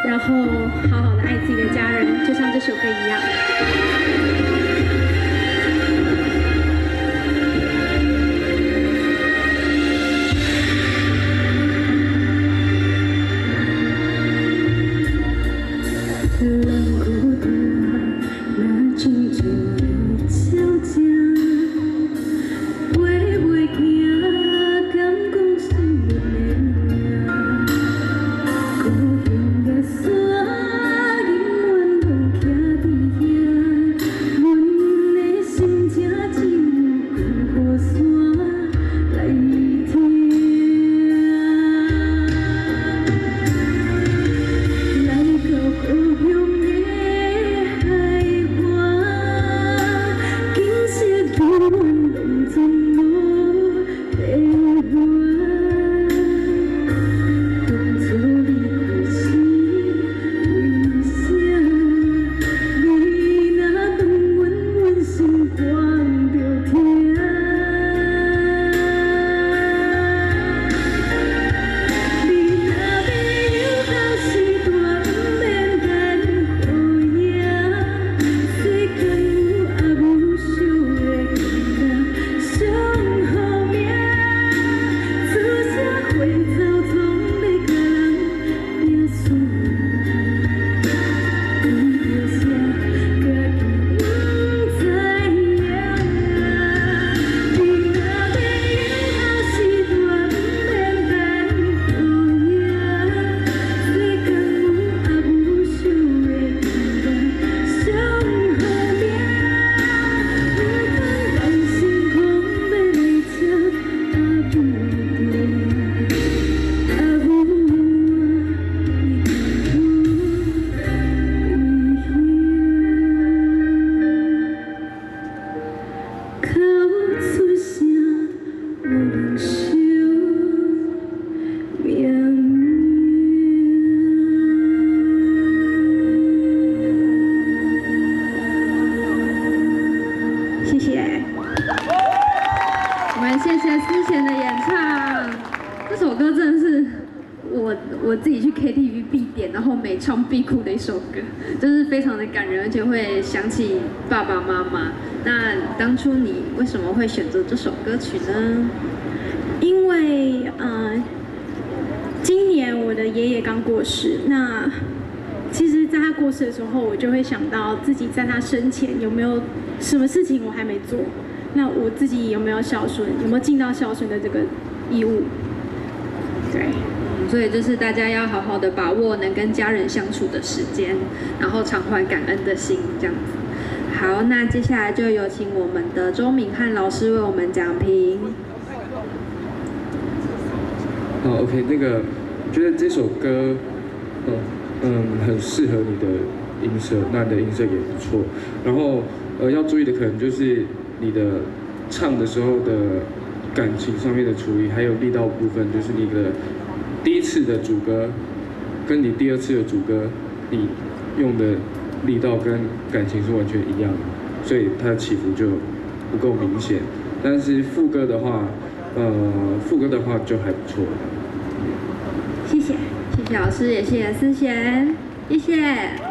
然后好好的爱自己的家人，就像这首歌一样。我自己去 KTV 必点，然后每唱必哭的一首歌，就是非常的感人，而且会想起爸爸妈妈。那当初你为什么会选择这首歌曲呢？因为今年我的爷爷刚过世，那其实在他过世的时候，我就会想到自己在他生前有没有什么事情我还没做，那我自己有没有孝顺，有没有尽到孝顺的这个义务？对。所以就是大家要好好的把握能跟家人相处的时间，然后常怀感恩的心，这样子。好，那接下来就有请我们的周敏汉老师为我们讲评。OK， 那个，我觉得这首歌，很适合你的音色，那你的音色也不错。然后，要注意的可能就是你的唱的时候的感情上面的处理，还有力道部分，就是你的第一次的主歌，跟你第二次的主歌，你用的力道跟感情是完全一样的，所以它的起伏就不够明显。但是副歌的话就还不错。谢谢，谢谢老师，也谢谢思贤，谢谢。